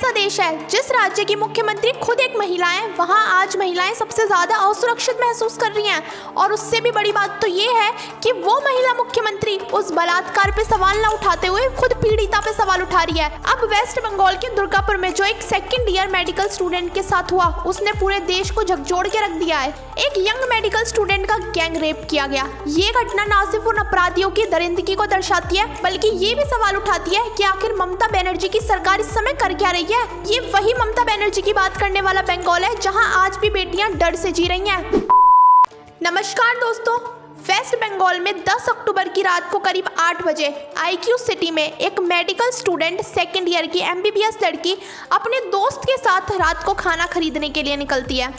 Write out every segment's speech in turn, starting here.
ऐसा देश है जिस राज्य की मुख्यमंत्री खुद एक महिला है, वहाँ आज महिलाएं सबसे ज्यादा असुरक्षित महसूस कर रही हैं। और उससे भी बड़ी बात तो ये है कि वो महिला मुख्यमंत्री उस बलात्कार पे सवाल न उठाते हुए खुद पीड़िता पे सवाल उठा रही है। अब वेस्ट बंगाल के दुर्गापुर में जो एक सेकंड ईयर मेडिकल स्टूडेंट के साथ हुआ, उसने पूरे देश को झकझोर के रख दिया है। एक यंग मेडिकल स्टूडेंट का गैंग रेप किया गया। ये घटना न सिर्फ उन अपराधियों की दरिंदगी को दर्शाती है, बल्कि ये भी सवाल उठाती है कि आखिर ममता बनर्जी की सरकार इस समय कर क्या रही है। ये वही ममता बनर्जी की बात करने वाला बंगाल है जहां आज भी बेटियां डर से जी रही हैं। नमस्कार दोस्तों, वेस्ट बंगाल में 10 अक्टूबर की रात को करीब 8 बजे IQ सिटी में एक मेडिकल स्टूडेंट सेकेंड ईयर की MBBS लड़की अपने दोस्त के साथ रात को खाना खरीदने के लिए निकलती है।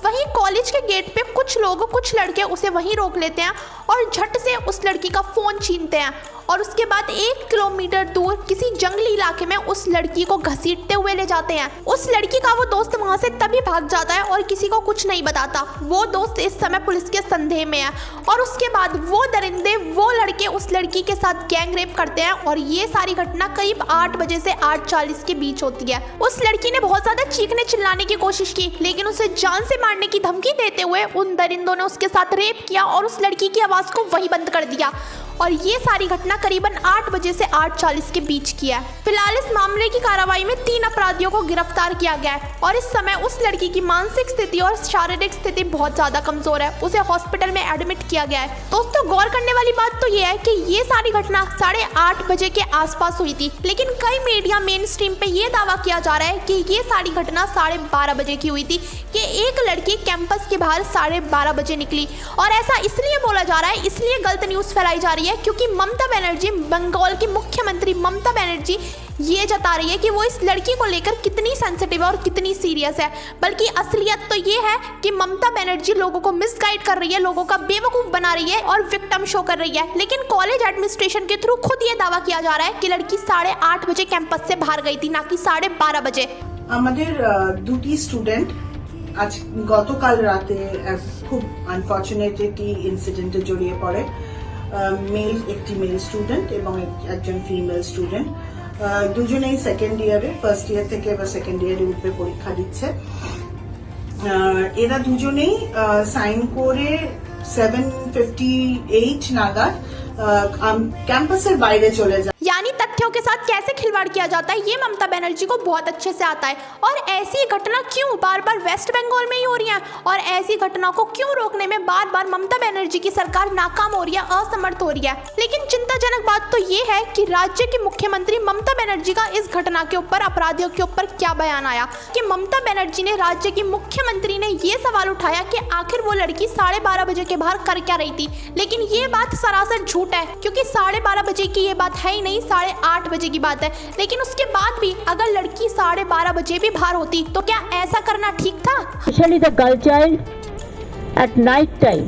वहीं कॉलेज के गेट पे कुछ लड़के उसे वहीं रोक लेते हैं और झट से उस लड़की का फ़ोन छीनते हैं और उसके बाद 1 किलोमीटर दूर किसी जंगली इलाके में उस लड़की को घसीटते हुए ले जाते हैं। उस लड़की का वो दोस्त वहां से तभी भाग जाता है और किसी को कुछ नहीं बताता। वो दोस्त इस समय पुलिस के संदेह में है और उसके बाद वो दरिंदे वो लड़के उस लड़की के साथ गैंग रेप करते हैं और ये सारी घटना करीब 8 बजे से 8:40 के बीच होती है। उस लड़की ने बहुत ज्यादा चीखने चिल्लाने की कोशिश की, लेकिन उसे जान से मारने की धमकी देते हुए उन दरिंदों ने उसके साथ रेप किया और उस लड़की की आवाज को वहीं बंद कर दिया। और ये सारी घटना करीबन 8 बजे से 8:40 के बीच की है। फिलहाल इस मामले की कार्रवाई में 3 अपराधियों को गिरफ्तार किया गया है और इस समय उस लड़की की मानसिक स्थिति और शारीरिक स्थिति बहुत ज्यादा कमजोर है। उसे हॉस्पिटल में एडमिट किया गया है। दोस्तों, गौर करने वाली बात तो ये है कि ये सारी घटना 8:30 बजे के आसपास हुई थी, लेकिन कई मीडिया मेन स्ट्रीम पे ये दावा किया जा रहा है कि ये सारी घटना 12:30 बजे की हुई थी कि एक लड़की कैंपस के बाहर 12:30 बजे निकली। और ऐसा इसलिए बोला जा रहा है, इसलिए गलत न्यूज फैलाई जा रही है क्योंकि ममता बनर्जी, बंगाल की मुख्यमंत्री ममता बनर्जी ये जता रही है कि वो इस लड़की को लेकर कितनी सेंसिटिव है और कितनी सीरियस है। बल्कि असलियत तो ये है कि ममता बनर्जी लोगों को मिसगाइड कर रही है, लोगों का बेवकूफ बना रही है और विक्टिम शो कर रही है। लेकिन कॉलेज एडमिनिस्ट्रेशन के थ्रू खुद ये दावा किया जा रहा है कि लड़की 8:30 बजे कैंपस से बाहर गई थी, ना कि 12:30 बजे। আমাদের দুটি স্টুডেন্ট আজ গতকাল রাতে খুব আনফরচুনেট একটি ইনসিডেন্টে জড়িয়ে পড়ে। একটি মেল স্টুডেন্ট এবং একজন ফিমেল স্টুডেন্ট, দুজনেই সেকেন্ড ইয়ারে, ফার্স্ট ইয়ার থেকে এবার সেকেন্ড ইয়ারে উঠবে পরীক্ষা দিচ্ছে। এরা দুজনেই সাইন করে 7:58 নাগাদ ক্যাম্পাসের বাইরে চলে যায়। यानी तथ्यों के साथ कैसे खिलवाड़ किया जाता है ये ममता बनर्जी को बहुत अच्छे से आता है। और ऐसी घटना क्यों बार बार वेस्ट बंगाल में ही हो रही है और ऐसी घटनाओं को क्यों रोकने में बार बार ममता बनर्जी की सरकार नाकाम हो रही है, असमर्थ हो रही है। लेकिन चिंताजनक बात तो ये है कि राज्य की मुख्यमंत्री ममता बनर्जी का इस घटना के ऊपर, अपराधियों के ऊपर क्या बयान आया कि ममता बनर्जी ने, राज्य की मुख्यमंत्री ने ये सवाल उठाया कि आखिर वो लड़की 12:30 बजे के बाहर कर क्या रही थी। लेकिन ये बात सरासर झूठ है क्योंकि 12:30 बजे की ये बात है ही नहीं, 8:30 बजे की बात है। लेकिन उसके बाद भी अगर लड़की 12:30 बजे भी बाहर होती तो क्या ऐसा करना ठीक था? Especially the girl child at night time,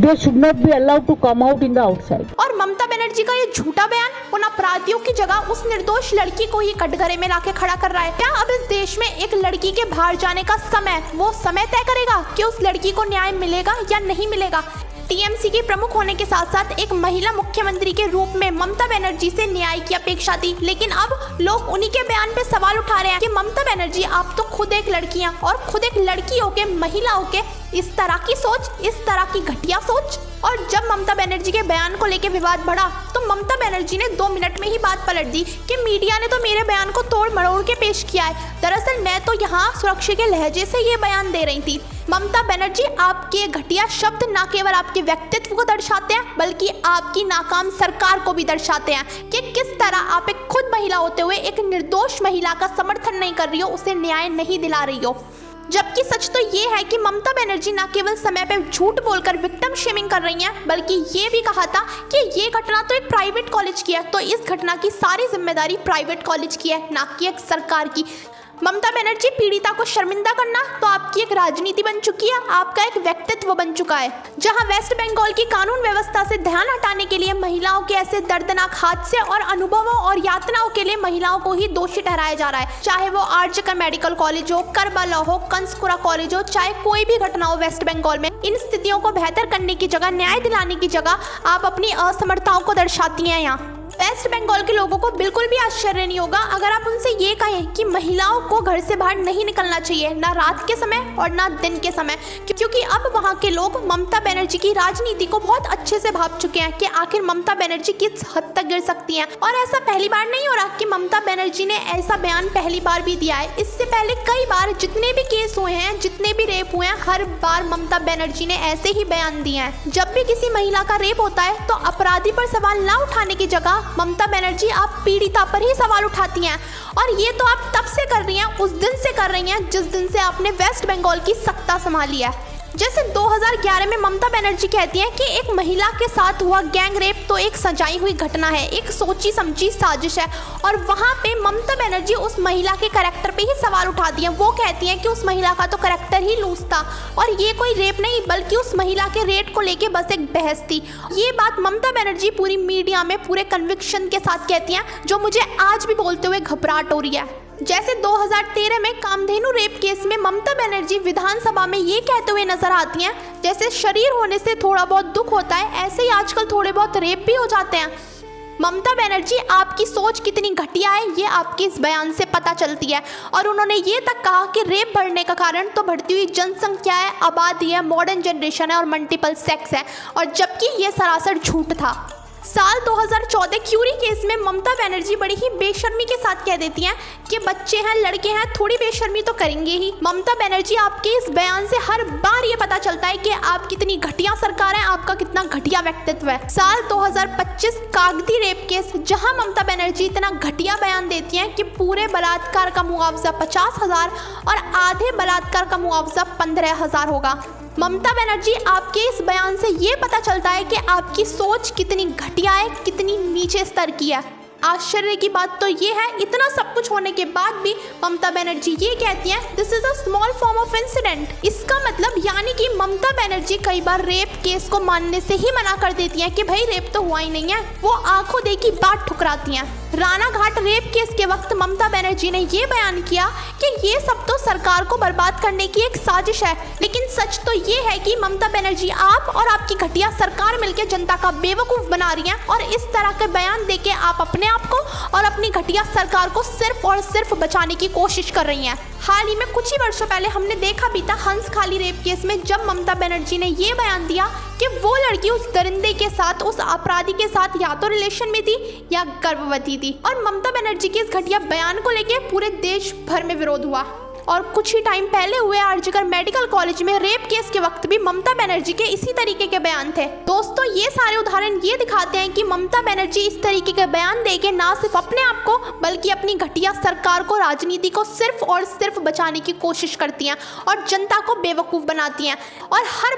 they should not be allowed to come out in the outside. और ममता बनर्जी का ये झूठा बयान उन अपराधियों की जगह उस निर्दोष लड़की को ही कटघरे में लाके खड़ा कर रहा है। क्या अब इस देश में एक लड़की के बाहर जाने का समय, वो समय तय करेगा कि उस लड़की को न्याय मिलेगा या नहीं मिलेगा? TMC के प्रमुख होने के साथ साथ एक महिला मुख्यमंत्री के रूप में ममता बनर्जी से न्याय की अपेक्षा थी, लेकिन अब लोग उन्हीं के बयान पे सवाल उठा रहे हैं कि ममता बनर्जी, आप तो खुद एक लड़की हैं और खुद एक लड़की होके, महिला होके इस तरह की सोच, इस तरह की घटिया सोच। और जब ममता बनर्जी के बयान को लेकर विवाद बढ़ा तो ममता बनर्जी ने 2 मिनट में ही बात पलट दी कि मीडिया ने तो मेरे बयान को तोड़ मरोड़ के पेश किया है, दरअसल मैं तो यहाँ सुरक्षा के लहजे से ये बयान दे रही थी। ममता बनर्जी, आपके घटिया शब्द न केवल आपके व्यक्तित्व को दर्शाते हैं बल्कि आपकी नाकाम सरकार को भी दर्शाते हैं कि किस तरह आप एक खुद महिला होते हुए एक निर्दोष महिला का समर्थन नहीं कर रही हो, उसे न्याय नहीं दिला रही हो। जबकि सच तो ये है कि ममता बनर्जी न केवल समय पे झूठ बोलकर विक्टिम शेमिंग कर रही हैं, बल्कि ये भी कहा था कि ये घटना तो एक प्राइवेट कॉलेज की है, तो इस घटना की सारी जिम्मेदारी प्राइवेट कॉलेज की है, ना कि एक सरकार की। ममता बनर्जी, पीड़िता को शर्मिंदा करना तो आपकी एक राजनीति बन चुकी है, आपका एक व्यक्तित्व बन चुका है। जहां वेस्ट बंगाल की कानून व्यवस्था से ध्यान हटाने के लिए महिलाओं के ऐसे दर्दनाक हादसे और अनुभवों और यातनाओं के लिए महिलाओं को ही दोषी ठहराया जा रहा है, चाहे वो आरजीकर मेडिकल कॉलेज हो, करबला हो, कंसकुरा कॉलेज हो, चाहे कोई भी घटना हो वेस्ट बंगाल में। इन स्थितियों को बेहतर करने की जगह, न्याय दिलाने की जगह आप अपनी असमर्थताओं को दर्शाती हैं। यहाँ वेस्ट बंगाल के लोगों को बिल्कुल भी आश्चर्य नहीं होगा अगर आप उनसे ये कहें कि महिलाओं को घर से बाहर नहीं निकलना चाहिए, ना रात के समय और ना दिन के समय, क्योंकि अब वहाँ के लोग ममता बनर्जी की राजनीति को बहुत अच्छे से भांप चुके हैं कि आखिर ममता बनर्जी किस हद तक गिर सकती हैं। और ऐसा पहली बार नहीं हो रहा कि ममता बनर्जी ने ऐसा बयान पहली बार भी दिया है। इससे पहले कई बार जितने भी केस हुए हैं, जितने भी रेप हुए हैं, हर बार ममता बनर्जी ने ऐसे ही बयान दिए हैं। जब भी किसी महिला का रेप होता है तो अपराधी पर सवाल ना उठाने की जगह ममता बनर्जी आप पीड़िता पर ही सवाल उठाती हैं। और ये तो आप तब से कर रही हैं, उस दिन से कर रही हैं जिस दिन से आपने वेस्ट बंगाल की सत्ता संभाली है। जैसे 2011 में ममता बनर्जी कहती हैं कि एक महिला के साथ हुआ गैंग रेप तो एक सजाई हुई घटना है, एक सोची समझी साजिश है, और वहाँ पे ममता बनर्जी उस महिला के कैरेक्टर पे ही सवाल उठाती हैं। वो कहती हैं कि उस महिला का तो कैरेक्टर ही लूज था और ये कोई रेप नहीं बल्कि उस महिला के रेप को लेके बस एक बहस थी। ये बात ममता बनर्जी पूरी मीडिया में पूरे कन्विक्शन के साथ कहती हैं, जो मुझे आज भी बोलते हुए घबराहट हो रही है। जैसे 2013 में कामधेनु रेप केस में ममता बनर्जी विधानसभा में ये कहते हुए नजर आती हैं, जैसे शरीर होने से थोड़ा बहुत दुख होता है, ऐसे ही आजकल थोड़े बहुत रेप भी हो जाते हैं। ममता बनर्जी आपकी सोच कितनी घटिया है ये आपके इस बयान से पता चलती है। और उन्होंने ये तक कहा कि रेप बढ़ने का कारण तो बढ़ती हुई जनसंख्या है, आबादी है, मॉडर्न जनरेशन है और मल्टीपल सेक्स है, और जबकि ये सरासर झूठ था। साल 2014 क्यूरी केस में ममता बनर्जी बड़ी ही बेशर्मी के साथ कह देती हैं कि बच्चे हैं, लड़के हैं, थोड़ी बेशर्मी तो करेंगे ही। ममता बनर्जी आपके इस बयान से हर बार ये पता चलता है कि आप कितनी घटिया सरकार है, आपका कितना घटिया व्यक्तित्व है। साल 2025 कागदी रेप केस, जहां ममता बनर्जी इतना घटिया बयान देती हैं कि पूरे बलात्कार का मुआवजा 50,000 और आधे बलात्कार का मुआवजा 15,000 होगा। ममता बनर्जी आपके इस बयान से ये पता चलता है कि आपकी सोच कितनी घटिया है, कितनी नीचे स्तर की है। आश्चर्य की बात तो ये है, इतना सब कुछ होने के बाद भी ममता बनर्जी ये कहती हैं, this is a small form of incident. इसका मतलब यानी कि ममता बनर्जी कई बार रेप केस को मानने से ही मना कर देती हैं कि भाई रेप तो हुआ ही नहीं है। वो आंखों देखी बात ठुकराती हैं। राणा घाट रेप केस के वक्त ममता बनर्जी ने ये बयान किया कि ये सब तो सरकार को बर्बाद करने की एक साजिश है, लेकिन सच तो ये है कि ममता बनर्जी आप और आपकी घटिया सरकार मिलकर जनता का बेवकूफ बना रही हैं, और इस तरह के बयान देके आप अपने आप को और अपनी घटिया सरकार को सिर्फ और सिर्फ बचाने की कोशिश कर रही हैं। हाल ही में कुछ ही वर्षों पहले हमने देखा भी था हंस खाली रेप केस में, जब ममता बनर्जी ने ये बयान दिया कि वो लड़की उस दरिंदे के साथ, उस अपराधी के साथ या तो रिलेशन में थी या गर्भवती थी। और ममता बनर्जी के इस घटिया बयान को लेके पूरे देश भर में विरोध हुआ। और कुछ ही टाइम पहले हुए आरजीकर मेडिकल कॉलेज में रेप केस के वक्त भी ममता बनर्जी के इसी तरीके के बयान थे। दोस्तों, ये सारे उदाहरण ये दिखाते हैं कि ममता बनर्जी इस तरीके के बयान देके ना सिर्फ अपने आप को बल्कि अपनी घटिया सरकार को, राजनीति को सिर्फ और सिर्फ बचाने की कोशिश करती हैं और जनता को बेवकूफ बनाती हैं। और हर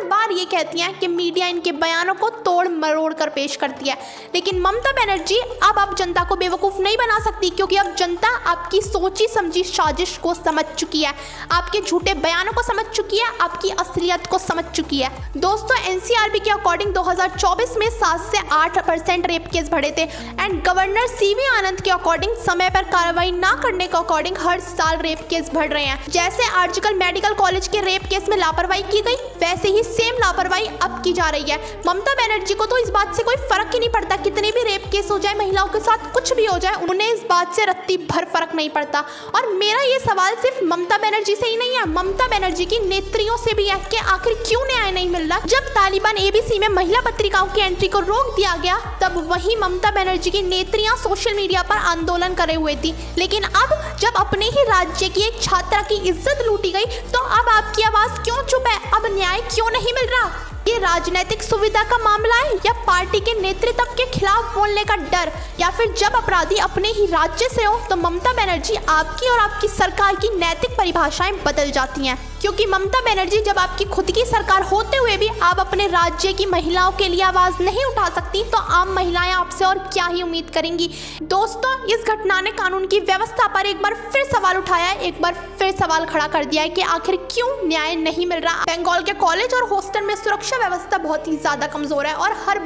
बार ये कहती हैं कि मीडिया इनके बयानों को तोड़ मरोड़ कर पेश करती है। लेकिन ममता बनर्जी अब आप जनता को बेवकूफ नहीं बना सकती, क्योंकि अब जनता आपकी सोची समझी साजिश को समझ चुकी है, आपके झूठे बयानों को समझ चुकी है, आपकी असलियत को समझ चुकी है। दोस्तों, एनसीआरबी के अकॉर्डिंग 2024 में 7 से 8% रेप केस बढ़े थे, एंड गवर्नर सीवी आनंद के अकॉर्डिंग समय पर कार्रवाई ना करने के अकॉर्डिंग हर साल रेप केस बढ़ रहे हैं। जैसे आरजीकर मेडिकल कॉलेज के रेप केस में लापरवाही की गई, वैसे ही सेम लापरवाही अब की जा रही है। ममता बनर्जी को तो इस बात से कोई फर्क ही नहीं पड़ता, कितने भी रेप केस हो जाए, महिलाओं के साथ कुछ भी हो जाए, उन्हें इस बात से रत्ती भर फर्क नहीं पड़ता। और मेरा ये सवाल सिर्फ ममता बनर्जी से ही नहीं है, ममता बनर्जी की नेत्रियों से भी है कि आखिर क्यों न्याय नहीं मिल रहा। जब तालिबान एबीसी में महिला पत्रिकाओं की एंट्री को रोक दिया गया, तब वही ममता बनर्जी की नेत्रियां सोशल मीडिया पर आंदोलन करे हुए थी। लेकिन अब जब अपने ही राज्य की एक छात्रा की इज्जत लूटी गई, तो अब आपकी आवाज क्यों चुप है? अब न्याय क्यों नहीं मिल रहा? ये राजनीतिक सुविधा का मामला है या पार्टी के नेतृत्व के खिलाफ बोलने का डर, या फिर जब अपराधी अपने ही राज्य से हो तो ममता बनर्जी आपकी और आपकी सरकार की नैतिक परिभाषाएं बदल जाती हैं। क्योंकि ममता बनर्जी, जब आपकी खुद की सरकार होते हुए भी आप अपने राज्य की महिलाओं के लिए आवाज नहीं उठा सकती, तो आम महिलाएं आपसे और क्या ही उम्मीद करेंगी। दोस्तों, इस घटना ने कानून की व्यवस्था पर एक बार फिर सवाल उठाया है, एक बार फिर सवाल खड़ा कर दिया है कि आखिर क्यों न्याय नहीं मिल रहा। बंगाल के कॉलेज और हॉस्टल में सुरक्षा व्यवस्था बहुत ही ज्यादा कमजोर है, और हर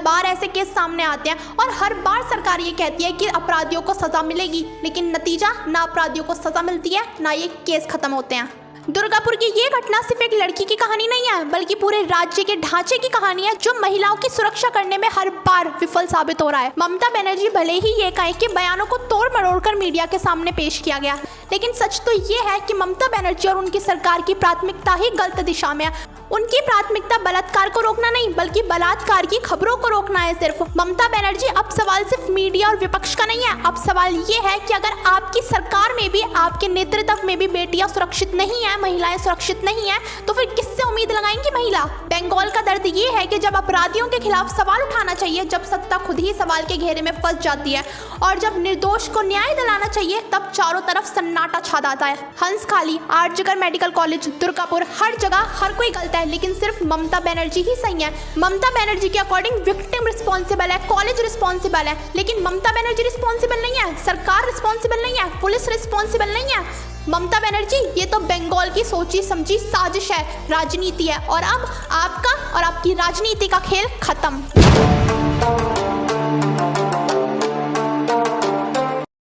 बार ऐसे केस सामने आते हैं, और हर बार सरकार ये कहती है कि अपराधियों को सजा मिलेगी, लेकिन नतीजा ना अपराधियों को सजा मिलती है, ना ये केस खत्म होते हैं। दुर्गापुर की ये घटना सिर्फ एक लड़की की कहानी नहीं है, बल्कि पूरे राज्य के ढांचे की कहानी है जो महिलाओं की सुरक्षा करने में हर बार विफल साबित हो रहा है। ममता बनर्जी भले ही ये कहे कि बयानों को तोड़ मरोड़ कर मीडिया के सामने पेश किया गया, लेकिन सच तो ये है कि ममता बनर्जी और उनकी सरकार की प्राथमिकता ही गलत दिशा में है। उनकी प्राथमिकता बलात्कार को रोकना नहीं, बल्कि बलात्कार की खबरों को रोकना है। सिर्फ ममता बनर्जी, अब सवाल सिर्फ मीडिया और विपक्ष का नहीं है, अब सवाल ये है कि अगर आपकी सरकार में भी, आपके नेतृत्व में भी बेटियां सुरक्षित नहीं है, महिलाएं सुरक्षित नहीं है, तो फिर किससे उम्मीद लगाएंगी महिला? बंगाल का दर्द ये है कि जब अपराधियों के खिलाफ सवाल उठाना चाहिए, जब सत्ता खुद ही सवाल के घेरे में फंस जाती है, और जब निर्दोष को न्याय दिलाना चाहिए, तब चारों तरफ सन्नाटा छा जाता है। हंसखाली, आर्यगढ़ मेडिकल कॉलेज, दुर्गापुर, हर जगह हर कोई गलत है, लेकिन सिर्फ ममता बनर्जी ही सही है। ममता बनर्जी के अकॉर्डिंग विक्टिम रिस्पॉन्सिबल है, कॉलेज रिस्पॉन्सिबल है, लेकिन ममता बनर्जी रिस्पॉन्सिबल नहीं है, सरकार रिस्पॉन्सिबल नहीं है, पुलिस रिस्पॉन्सिबल नहीं है। ममता बनर्जी, ये तो बंगाल की सोची समझी साजिश है, राजनीति है, और अब आपका और आपकी राजनीति का खेल खत्म।